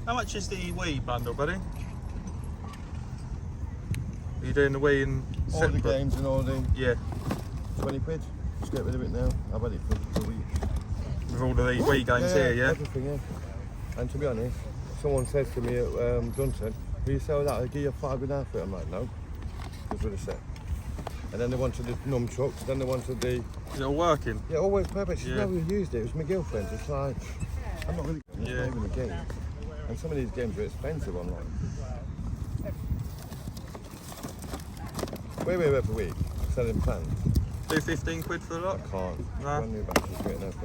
How much is the Wii bundle, buddy? Are you doing the Wii and all the games and all the... Yeah. 20 quid. Just get rid of it now. I've had it for a week. With all of these Wii games here, yeah? Everything, yeah. And to be honest, someone says to me at Dunton, will you sell that? I'll give you £5.50 for it. I'm like, no. Because of the set. And then they wanted the nunchucks, then they wanted the... Is it all working? Yeah, all works perfect. She's never used it. It was my girlfriend's. It's like, I'm not really... It's not even a game. And some of these games are expensive online. Where we were every week, selling plans. Do 15 quid for the lot? I can't. No. Brand new batteries, great enough.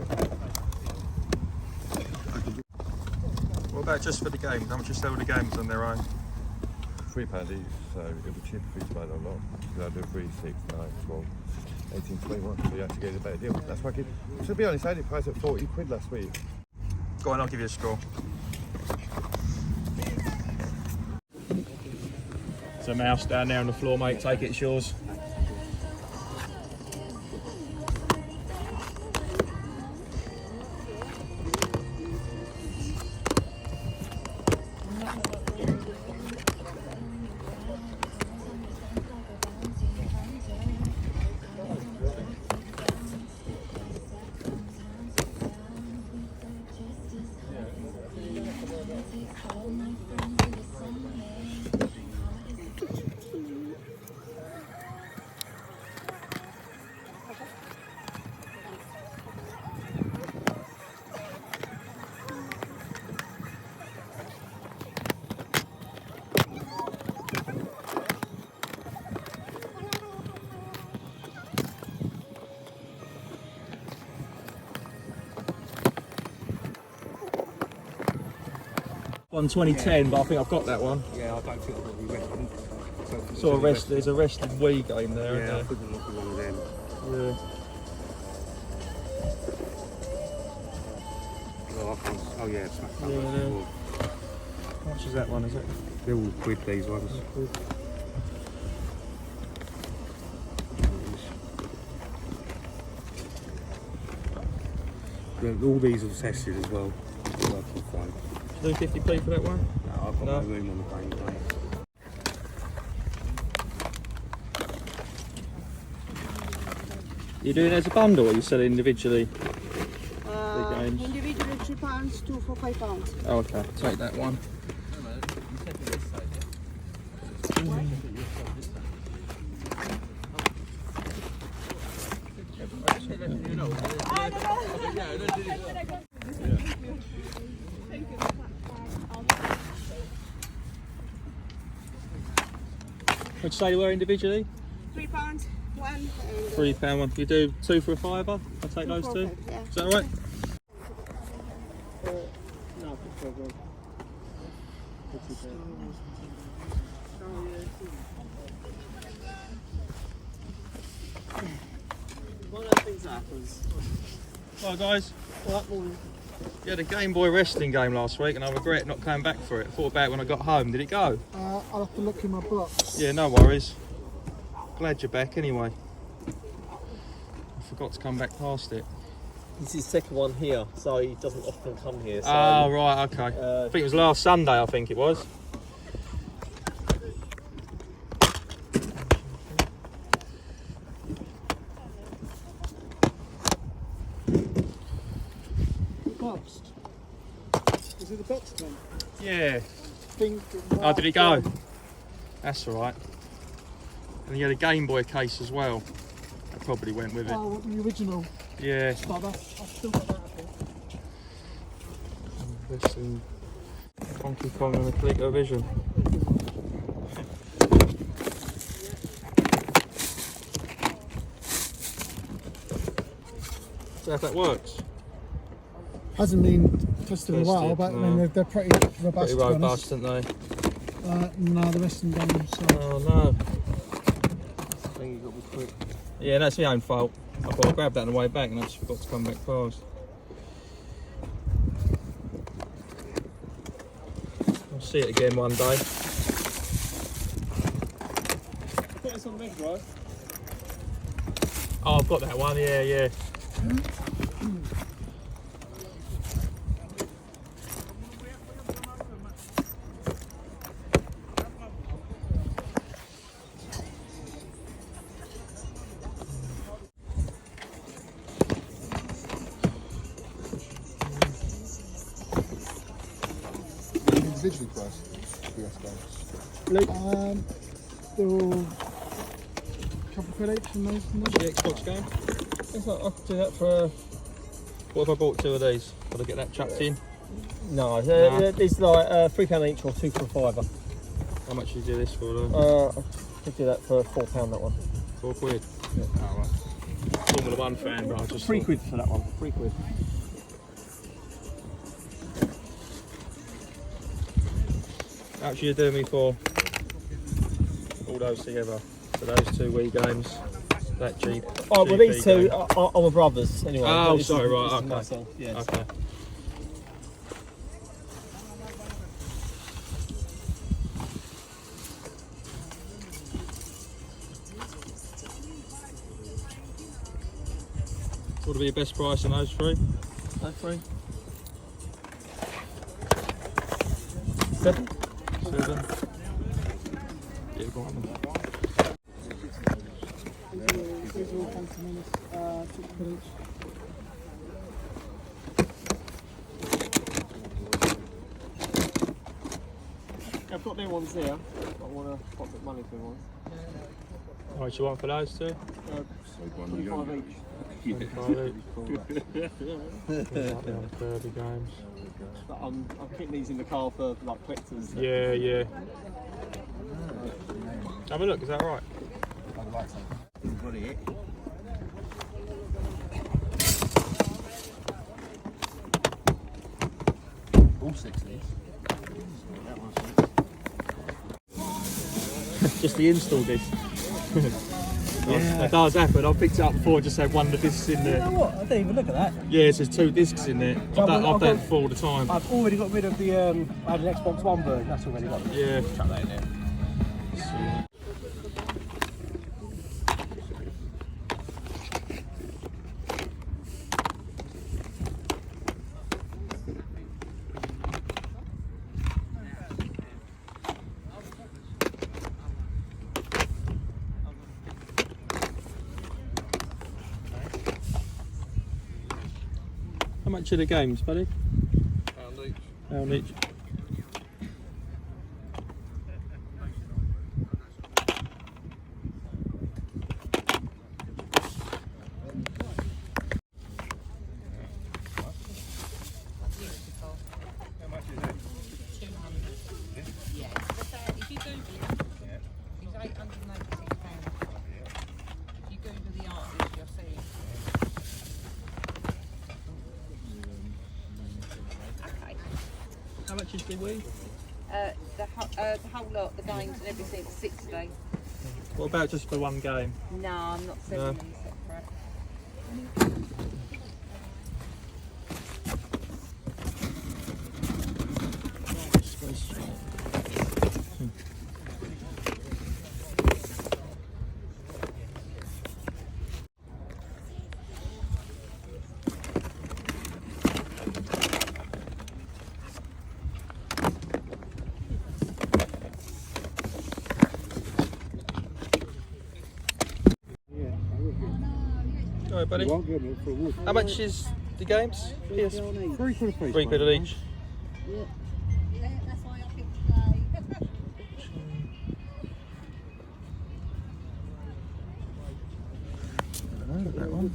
What about just for the games? How much you sell the games on their own? £3 each, so it'll be cheaper for you to buy the lot. Because I do 3, 6, 9, 12, 18, 21, so you actually get a better deal. That's why I keep... To be honest, I had it priced at 40 quid last week. Go on, I'll give you a straw. There's a mouse down there on the floor, mate. Take it, it's yours. One 2010, but I think I've got that one. Yeah, I don't think I've got the wrestling. So there's a wrestling Wii game there, yeah, I isn't couldn't look at one of them. there? Oh, I can't, oh yeah, it's smacked up. Yeah. How much is that one, is it? They're all quid, these ones. All these are tested as well. Working fine. Do 50p for that one? No, I've got no room on the plane. You're doing it as a bundle or are you selling individually? The games? Individually £3, 2 for £5. Oh, okay. Take that one. What'd you say they were individually? £3, one. £3 one. You do 2 for a £5? I'll take those two. Yeah. Is that alright? One of the things that happens. Hi guys. Right, morning. You had a Game Boy wrestling game last week and I regret not coming back for it. I thought about it when I got home. Did it go? I'll have to look in my box. Yeah, no worries. Glad you're back anyway. I forgot to come back past it. This is the second one here, so he doesn't often come here. So, Oh, right, okay. I think it was last Sunday, I think it was. boxed. Is it the boxed one? Yeah. Pink. Oh, did it go? That's alright. And you had a Game Boy case as well. That probably went with it. Oh, the original. Yeah. But I've still got that, I think. This and Donkey Kong and the ColecoVision. So if that works. Hasn't been tested in a while, Tested, but I no. mean, they're pretty robust. Pretty to be robust, honest. aren't they? No, the rest of them don't. So. Oh no. I think you got me quick. Yeah, that's my own fault. I thought I grabbed that on the way back and I just forgot to come back past. I'll see it again one day. Put this on Mega Drive. Oh, I've got that one, yeah, yeah. individually priced DS games. Luke? Still a couple of quid each from those. The Xbox game? It's like, I could do that for. What if I bought 2 of these? Would I get that chucked in? No, it's like £3 each or 2 for £5. How much did you do this for? Though? I could do that for £4 that one. 4 quid? Yeah. Oh, right. Formula 1 fan, but I just. 3 quid for that one. 3 quid. How much are you doing me for all those together? So those 2 Wii games, that cheap. Oh, well, these 2 are my brothers anyway. Oh, This sorry, is- right, this is okay. myself, yes. Okay. What would be your best price on those 3? Those 3. 7. 7. Yeah, go on then. These are all Phantom Menace, 6 quid each. I've got their ones there. I want to pop the money for one. How much you want for those 2? 25 each. 25 each. Kirby games. But I'm keeping these in the car for like collectors. Yeah, yeah. Have a look, is that right? All 6 of these. Just the install disc. Yeah. That does happen. I picked it up before, just had one of the discs in there. You know what? I didn't even look at that. Yeah, it says 2 discs in there. I've done it before all the time. I've already got rid of the. I had an Xbox One version. That's already got. Yeah. Chuck that in there. How much are the games, buddy? £1 each. £1 each. How much is the Wii? The whole lot, the games and everything, 60. What about just for one game? No, I'm not selling No. them separate. Alright, buddy. Won't get me for a walk. How much is the games? Yes. 3 quid a piece. 3 quid each. That's why I picked today. That one.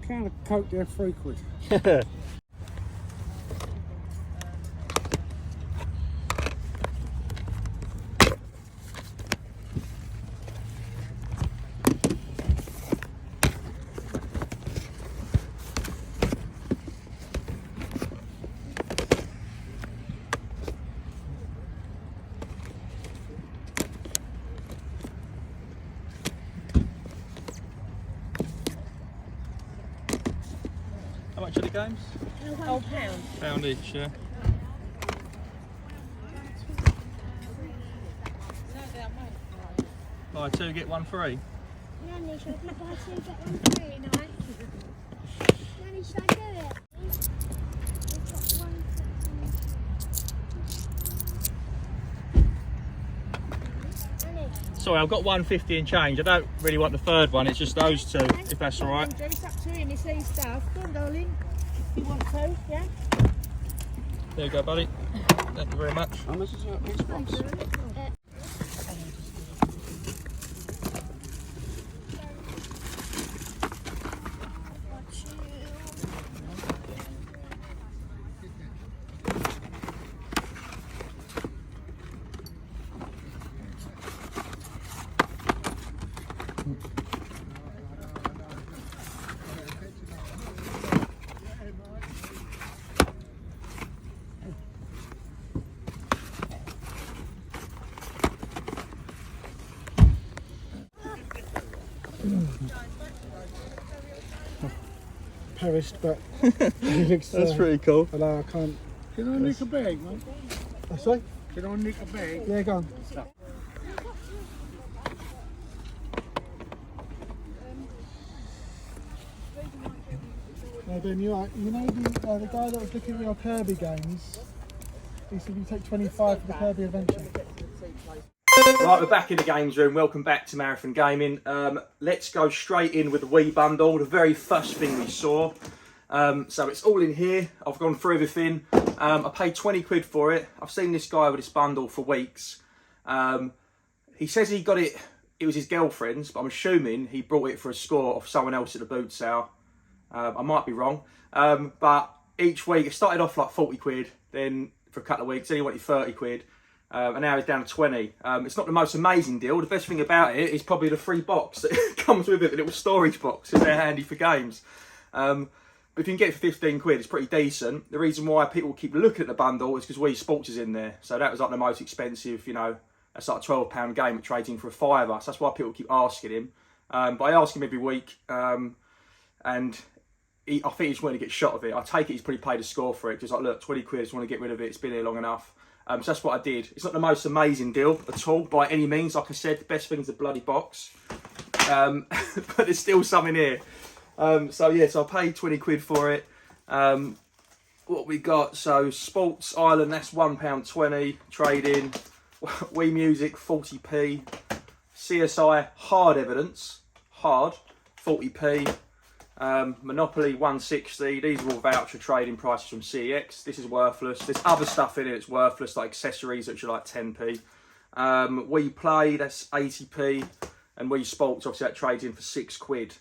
Can of Coke there, 3 quid. How much are the games? Oh, pound. £1 each, yeah. Buy 2, get 1 free. Nanny, should I buy 2 get 1 free? No. Nanny, should I do it? We've got 1 Nanny. sorry, I've got 150 and change. I don't really want the third one, it's just those two, if that's all right. It's up to him, he sees stuff. Go on, darling. If you want to, yeah? There you go, buddy. Thank you very much. How much is your Xbox? Perished, but it looks. That's pretty cool. But I can't. Can I nick a bag, mate? Sorry? Can I nick a bag? Yeah, go on. No, Ben, you are. You know the guy that was looking at your Kirby games. He said you take 25 for the Kirby adventure. Right, we're back in the games room. Welcome back to Marathon Gaming. Let's go straight in with the Wii bundle, the very first thing we saw. So it's all in here. I've gone through everything. I paid 20 quid for it. I've seen this guy with this bundle for weeks. He says he got it, it was his girlfriend's, but I'm assuming he brought it for a score off someone else at the boot sale. I might be wrong. But each week, it started off like 40 quid, then for a couple of weeks, then he wanted 30 quid. And now it's down to 20. It's not the most amazing deal. The best thing about it is probably the free box that comes with it, the little storage box, and they're handy for games. But if you can get it for 15 quid, it's pretty decent. The reason why people keep looking at the bundle is because Wii Sports is in there. So that was like the most expensive, you know, that's like a £12 game at trading for a £5. So that's why people keep asking him. But I ask him every week, and I think he just wanted to get shot of it. I take it he's probably paid a score for it. Just like, look, 20 quid, I just want to get rid of it. It's been here long enough. So that's what I did. It's not the most amazing deal at all, by any means. Like I said, the best thing is the bloody box. But there's still some in here. So yeah, so I paid 20 quid for it. What we got, so Sports Island, that's £1.20. Trading. Wii Music, 40p. CSI, Hard Evidence, hard, 40p. Monopoly 160. These are all voucher trading prices from CEX. This is worthless. There's other stuff in it that's worthless, like accessories, which are like 10p. Wii Play, that's 80p, and Wii Sports, obviously that trades in for 6 quid.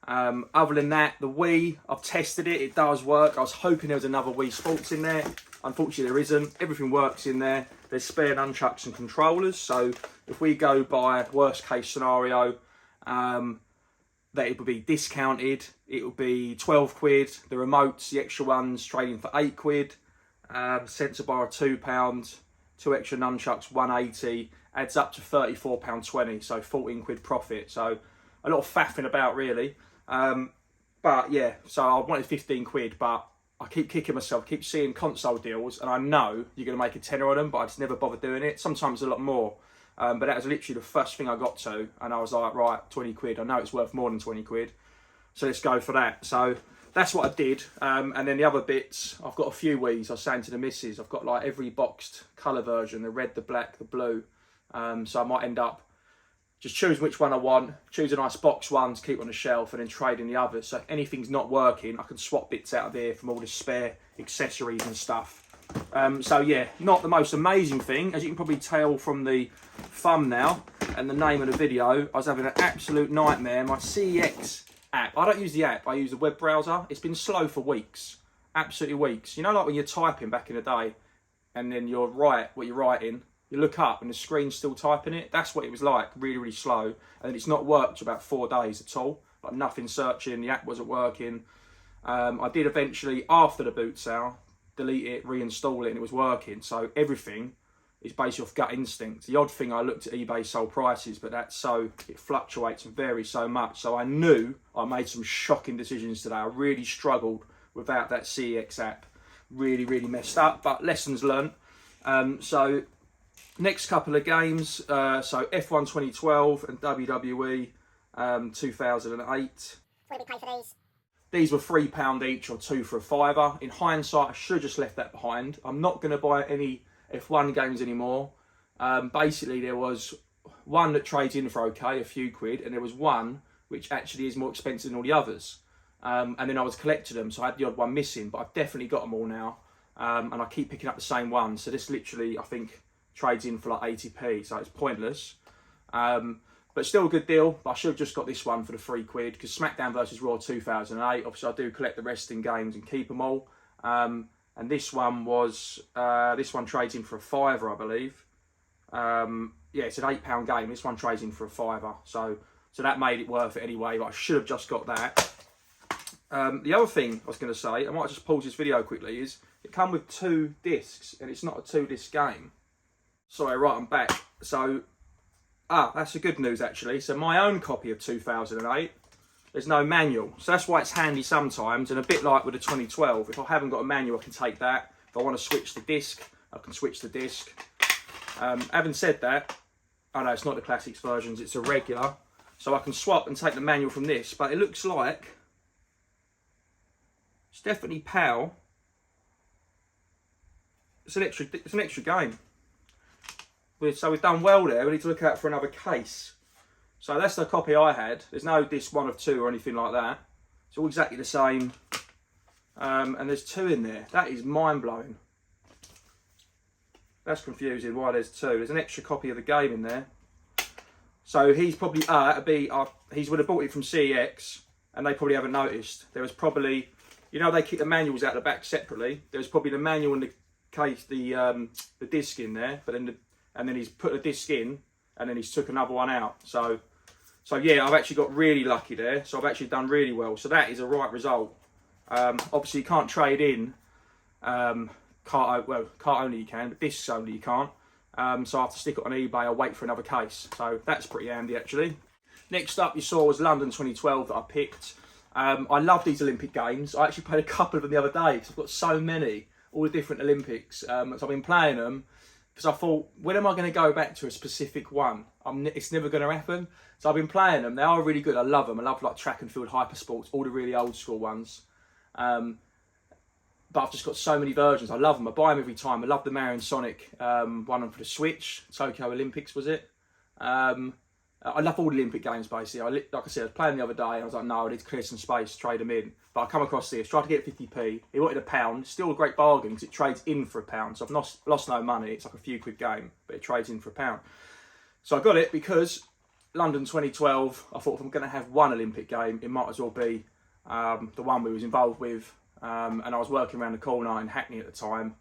Other than that, the Wii, I've tested it, it does work. I was hoping there was another Wii Sports in there. Unfortunately there isn't. Everything works in there. There's spare nunchucks and controllers, so if we go by worst case scenario, that it would be discounted. It would be 12 quid. The remotes, the extra ones, trading for 8 quid. Sensor bar, £2. 2 extra nunchucks, 180. Adds up to £34.20. So 14 quid profit. So a lot of faffing about, really. But yeah, so I wanted 15 quid, but I keep kicking myself. I keep seeing console deals, and I know you're going to make a tenner on them, but I just never bother doing it. Sometimes a lot more. But that was literally the first thing I got to, and I was like, right, 20 quid. I know it's worth more than 20 quid, so let's go for that. So that's what I did. And then the other bits, I've got a few Wiis. I was saying to the missus, I've got like every boxed colour version, the red, the black, the blue. So I might end up just choosing which one I want, choose a nice box one to keep on the shelf, and then trade in the others. So if anything's not working, I can swap bits out of here from all the spare accessories and stuff. So yeah, not the most amazing thing. As you can probably tell from the thumbnail and the name of the video, I was having an absolute nightmare. My CEX app, I don't use the app, I use the web browser. It's been slow for weeks, absolutely weeks. You know, like when you're typing back in the day and then you're right what you're writing, you look up and the screen's still typing it. That's what it was like, really, really slow. And it's not worked for about 4 days at all. Like nothing searching, the app wasn't working. I did eventually, after the boot sale, delete it, reinstall it, and it was working. So everything is based off gut instinct. The odd thing, I looked at eBay sold prices, but that's so, it fluctuates and varies so much. So I knew I made some shocking decisions today. I really struggled without that CEX app. Really, really messed up, but lessons learned. So next couple of games, so F1 2012 and WWE 2008. What did we pay for these? These were £3 each or 2 for a £5. In hindsight, I should have just left that behind. I'm not going to buy any F1 games anymore. Basically, there was one that trades in for okay, a few quid, and there was one which actually is more expensive than all the others. And then I was collecting them, so I had the odd one missing, but I've definitely got them all now. And I keep picking up the same one. So this literally, I think, trades in for like 80p, so it's pointless. But still a good deal. But I should have just got this one for the £3, because SmackDown vs Raw 2008, obviously I do collect the wrestling games and keep them all. And this one was, this one trades in for a £5, I believe. Yeah, it's an £8 game. This one trades in for a £5. So that made it worth it anyway, but I should have just got that. The other thing I was going to say, I might just pause this video quickly, is it come with 2 discs, and it's not a 2-disc game. Sorry, right, I'm back. So, that's the good news actually. So my own copy of 2008, there's no manual. So that's why it's handy sometimes, and a bit like with the 2012, if I haven't got a manual, I can take that. If I want to switch the disc, I can switch the disc. Having said that, I know it's not the classics versions, it's a regular. So I can swap and take the manual from this, but it looks like it's definitely PAL. It's an extra game. So we've done well there. We need to look out for another case. So that's the copy I had. There's no disc 1 of 2 or anything like that. It's all exactly the same. And there's 2 in there. That is mind-blowing. That's confusing why there's 2. There's an extra copy of the game in there. So he's probably, he would have bought it from CEX, and they probably haven't noticed. There was probably, you know, they keep the manuals out the back separately. There was probably the manual and the case, the disc in there, but then and then he's put a disc in, and then he's took another one out. So yeah, I've actually got really lucky there. So I've actually done really well. So that is a right result. Obviously you can't trade in, cart only you can, but discs only you can't. So I have to stick it on eBay or wait for another case. So that's pretty handy actually. Next up you saw was London 2012 that I picked. I love these Olympic Games. I actually played a couple of them the other day because I've got so many, all the different Olympics. So I've been playing them because I thought, when am I going to go back to a specific one? It's never going to happen. So I've been playing them. They are really good. I love them. I love like track and field, hypersports, all the really old school ones. But I've just got so many versions. I love them. I buy them every time. I love the Mario and Sonic one for the Switch. Tokyo Olympics, was it? I love all the Olympic games, basically. Like I said, I was playing the other day, and I was like, no, I need to clear some space, trade them in. But I come across this, tried to get 50p. He wanted £1. Still a great bargain, because it trades in for £1. So I've lost no money. It's like a few quid game, but it trades in for £1. So I got it because London 2012, I thought if I'm going to have one Olympic game, it might as well be the one we was involved with. And I was working around the corner in Hackney at the time,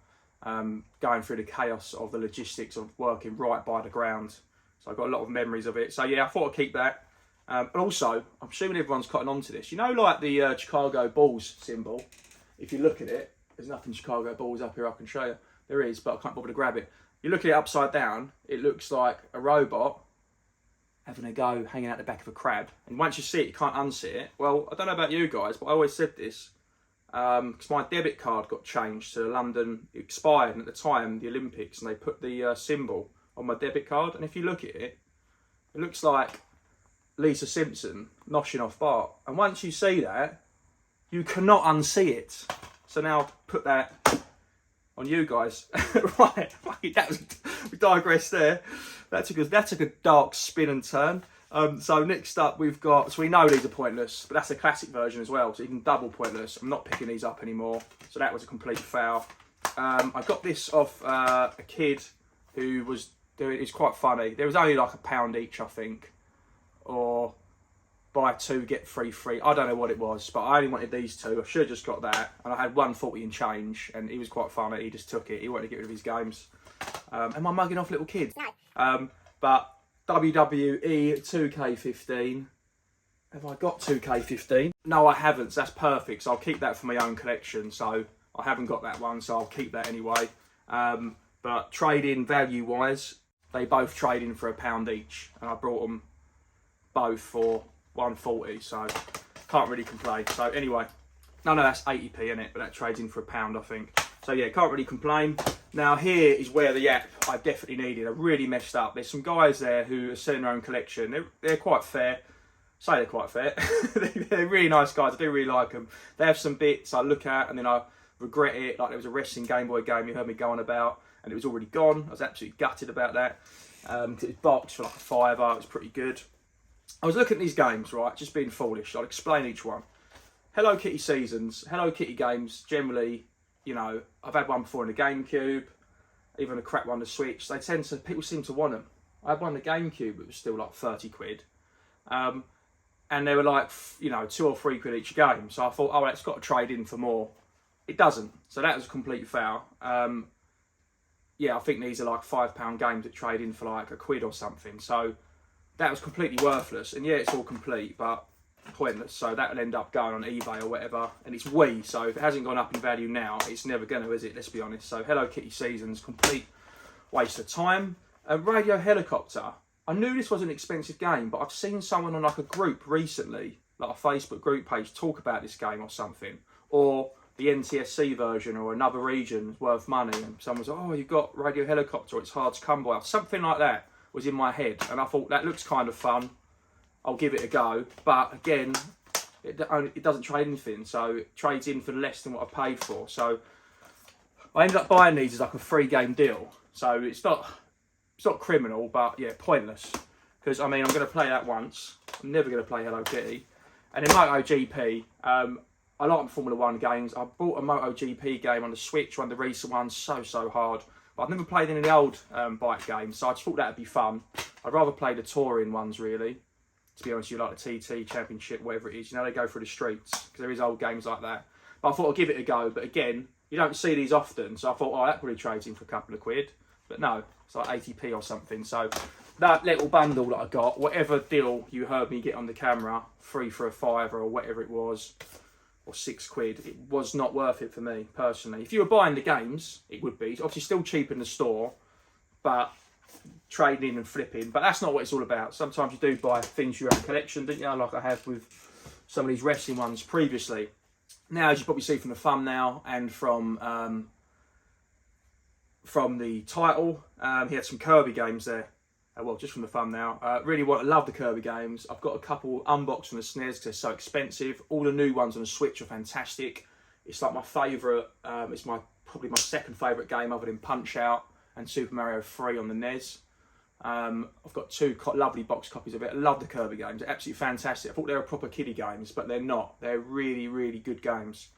going through the chaos of the logistics of working right by the ground. So I've got a lot of memories of it. So yeah, I thought I'd keep that. But also, I'm assuming everyone's cotton on to this. You know, like the Chicago Bulls symbol, if you look at it, there's nothing Chicago Bulls up here I can show you. There is, but I can't bother to grab it. You look at it upside down, it looks like a robot having a go hanging out the back of a crab. And once you see it, you can't unsee it. Well, I don't know about you guys, but I always said this. Because my debit card got changed to London, it expired, and at the time, the Olympics, and they put the symbol on my debit card. And if you look at it, it looks like Lisa Simpson noshing off Bart. And once you see that, you cannot unsee it. So now I'll put that on you guys. Right, we digressed there. That took a dark spin and turn. So next up we've got, so we know these are pointless, but that's a classic version as well, so even double pointless. I'm not picking these up anymore, so that was a complete foul. I got this off a kid who was doing, it's quite funny. There was only like £1 each, I think, or buy 2 get 3 free. I don't know what it was, but I only wanted these 2. I should have just got that, and I had 140 in change, and he was quite funny. He just took it. He wanted to get rid of his games. Am I mugging off little kids? No. But WWE 2K15. Have I got 2K15? No, I haven't, so that's perfect. So I'll keep that for my own collection. So I haven't got that one, so I'll keep that anyway. But trade-in value-wise, they both trade in for £1 each. And I brought them both for 140, so can't really complain. So anyway, no, that's 80p, isn't it? But that trades in for £1, I think. So yeah, can't really complain. Now here is where the app I definitely needed. I really messed up. There's some guys there who are selling their own collection. They're quite fair. Say they're quite fair. They're really nice guys. I do really like them. They have some bits I look at and then I regret it. Like there was a wrestling Game Boy game you heard me go on about, and it was already gone. I was absolutely gutted about that. It was boxed for like a £5. It was pretty good. I was looking at these games, right, just being foolish. I'll explain each one. Hello Kitty seasons, Hello Kitty games, generally, you know, I've had one before in the GameCube, even a crap one on the Switch. People seem to want them. I had one on the GameCube, it was still like 30 quid. And they were like, you know, 2 or 3 quid each game. So I thought, oh, that's got to trade in for more. It doesn't. So that was a complete foul. Yeah, I think these are like £5 games that trade in for like a quid or something. So that was completely worthless. And yeah, it's all complete, but pointless. So that will end up going on eBay or whatever. And it's Wii, so if it hasn't gone up in value now, it's never going to, is it? Let's be honest. So Hello Kitty Seasons, complete waste of time. Radio Helicopter. I knew this was an expensive game, but I've seen someone on like a group recently, like a Facebook group page, talk about this game or something. Or the NTSC version or another region worth money. And someone's like, oh, you've got Radio Helicopter, it's hard to come by. Something like that was in my head. And I thought, that looks kind of fun. I'll give it a go. But again, it doesn't trade anything. So it trades in for less than what I paid for. So I ended up buying these as like a 3-game deal. So it's not criminal, but yeah, pointless. Because, I mean, I'm going to play that once. I'm never going to play Hello Kitty. And in MotoGP, I like Formula 1 games. I bought a MotoGP game on the Switch, one of the recent ones, so hard. But I've never played any of the old bike games, so I just thought that would be fun. I'd rather play the touring ones, really. To be honest, you like the TT Championship, whatever it is. You know, they go through the streets, because there is old games like that. But I thought I'd give it a go. But again, you don't see these often, so I thought, oh, that probably trades in for a couple of quid. But no, it's like 80p or something. So that little bundle that I got, whatever deal you heard me get on the camera, 3 for a £5 or whatever it was, or 6 quid, it was not worth it for me, personally. If you were buying the games, it would be. It's obviously still cheap in the store, but trading in and flipping. But that's not what it's all about. Sometimes you do buy things for your own collection, don't you? Like I have with some of these wrestling ones previously. Now, as you probably see from the thumbnail and from the title, he had some Kirby games there. Well, just from the thumbnail. Love the Kirby games. I've got a couple unboxed from the SNES because they're so expensive. All the new ones on the Switch are fantastic. It's like my favourite, it's probably my second favourite game other than Punch-Out and Super Mario 3 on the NES. I've got 2 lovely box copies of it. I love the Kirby games. They're absolutely fantastic. I thought they were proper kiddie games, but they're not. They're really, really good games.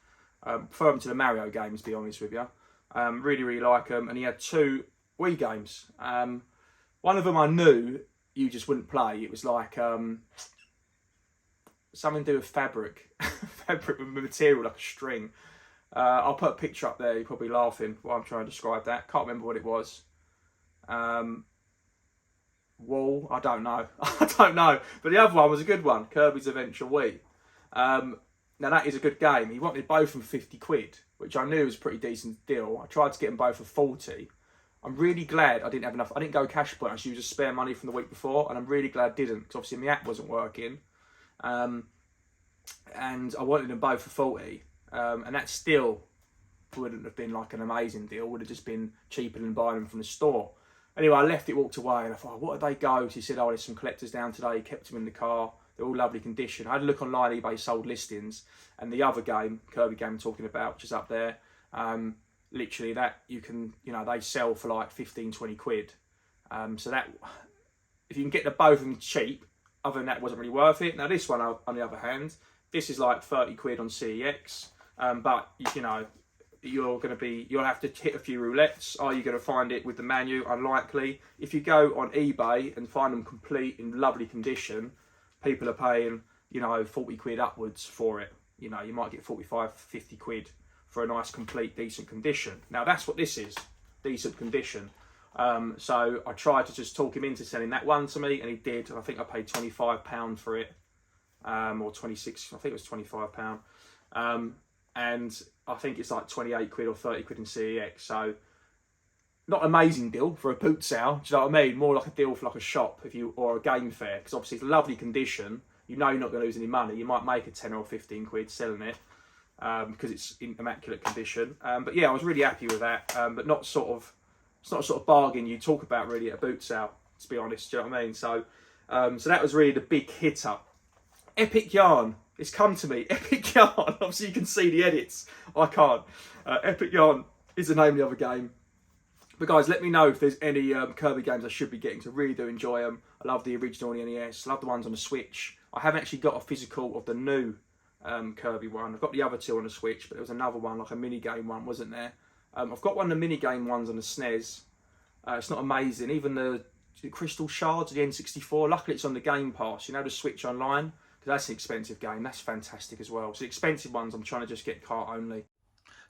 Prefer them to the Mario games, to be honest with you. Really like them. And he had 2 Wii games. One of them I knew you just wouldn't play. It was like something to do with fabric. Fabric with material, like a string. I'll put a picture up there. You're probably laughing while I'm trying to describe that. Can't remember what it was. Wall, I don't know. I don't know. But the other one was a good one. Kirby's Adventure Wii. Now that is a good game. He wanted both from 50 quid, which I knew was a pretty decent deal. I tried to get them both for 40. I'm really glad I didn't have enough. I didn't go cash point. I just used a spare money from the week before, and I'm really glad I didn't, because obviously my app wasn't working. And I wanted them both for 40. And that still wouldn't have been like an amazing deal. Would have just been cheaper than buying them from the store. Anyway, I left it, walked away, and I thought, oh, what did they go? So he said, oh, there's some collectors down today. He kept them in the car. They're all lovely condition. I had a look online, eBay sold listings, and the other game, Kirby game I'm talking about, which is up there, literally that you can, you know, they sell for like 15, 20 quid. So that, if you can get the both of them cheap, other than that, it wasn't really worth it. Now this one, on the other hand, this is like 30 quid on CEX, but you know, you'll have to hit a few roulettes. Are you going to find it with the menu? Unlikely. If you go on eBay and find them complete in lovely condition, people are paying, you know, 40 quid upwards for it. You know, you might get 45, 50 quid for a nice, complete, decent condition. Now that's what this is, decent condition. So I tried to just talk him into selling that one to me, and he did. I think I paid £25 for it, or 26. I think it was £25. And I think it's like 28 quid or 30 quid in CEX. So not an amazing deal for a boot sale. Do you know what I mean? More like a deal for like a shop or a game fair, because obviously it's lovely condition. You know you're not going to lose any money. You might make a 10 or 15 quid selling it because it's in immaculate condition. But yeah, I was really happy with that. But it's not a sort of bargain you talk about really at a boot sale, to be honest. Do you know what I mean? So that was really the big hitter. Epic Yarn. It's come to me. Epic Yarn. Obviously you can see the edits. I can't. Epic Yarn is the name of the other game. But guys, let me know if there's any Kirby games I should be getting, because I really do enjoy them. I love the original on the NES, love the ones on the Switch. I haven't actually got a physical of the new Kirby one. I've got the other two on the Switch, but there was another one, like a mini game one, wasn't there? I've got one of the mini game ones on the SNES. It's not amazing. Even the Crystal Shards of the N64, luckily it's on the Game Pass, you know, the Switch Online, because that's an expensive game. That's fantastic as well. So the expensive ones, I'm trying to just get cart only.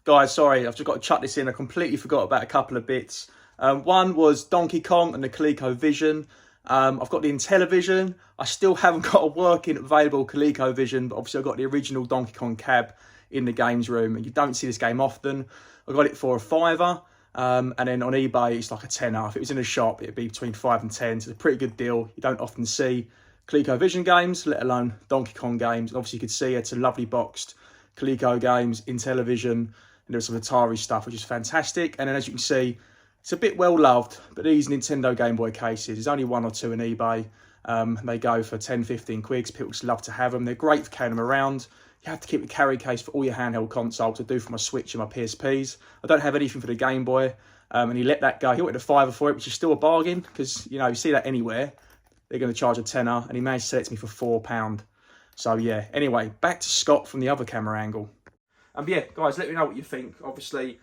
Guys, sorry, I've just got to chuck this in. I completely forgot about a couple of bits. One was Donkey Kong and the ColecoVision. I've got the Intellivision. I still haven't got a working available ColecoVision, but obviously I've got the original Donkey Kong cab in the games room, and you don't see this game often. I got it for a £5, and then on eBay it's like a tenner. If it was in a shop, it'd be between 5 and 10, so it's a pretty good deal. You don't often see ColecoVision games, let alone Donkey Kong games. And obviously you could see it's a lovely boxed Coleco games, Intellivision, and there's some Atari stuff, which is fantastic. And then as you can see, it's a bit well loved, but these Nintendo Game Boy cases, there's only 1 or 2 on eBay. They go for 10, 15 quid. People just love to have them. They're great for carrying them around. You have to keep a carry case for all your handheld consoles. I do for my Switch and my PSPs. I don't have anything for the Game Boy. And he let that go. He wanted a £5 for it, which is still a bargain, because, you know, you see that anywhere. They're going to charge a tenner, and he managed to sell it to me for £4. So, yeah. Anyway, back to Scott from the other camera angle. Yeah, guys, let me know what you think. Obviously,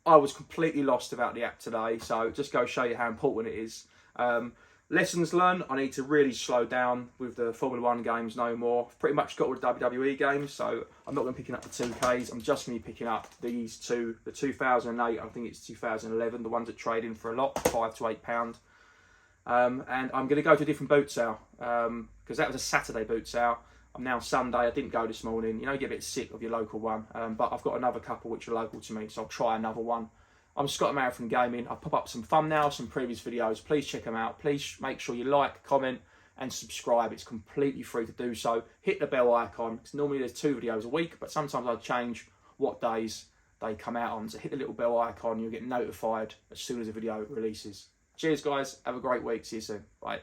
I was completely lost about the app today, so it just goes to show you how important it is. Lessons learned, I need to really slow down with the Formula 1 games no more. I've pretty much got all the WWE games, so I'm not going to be picking up the 2Ks. I'm just going to be picking up these two, the 2008, I think it's 2011, the ones that trade in for a lot, £5 to £8. And I'm going to go to a different boot sale, because that was a Saturday boot sale. I'm now Sunday, I didn't go this morning. You know, you get a bit sick of your local one. But I've got another couple which are local to me, so I'll try another one. I'm Scott at Marathon Gaming. I'll pop up some thumbnails, some previous videos. Please check them out. Please make sure you like, comment, and subscribe. It's completely free to do so. Hit the bell icon, because normally there's 2 videos a week, but sometimes I change what days they come out on. So hit the little bell icon, you'll get notified as soon as a video releases. Cheers, guys. Have a great week. See you soon. Bye.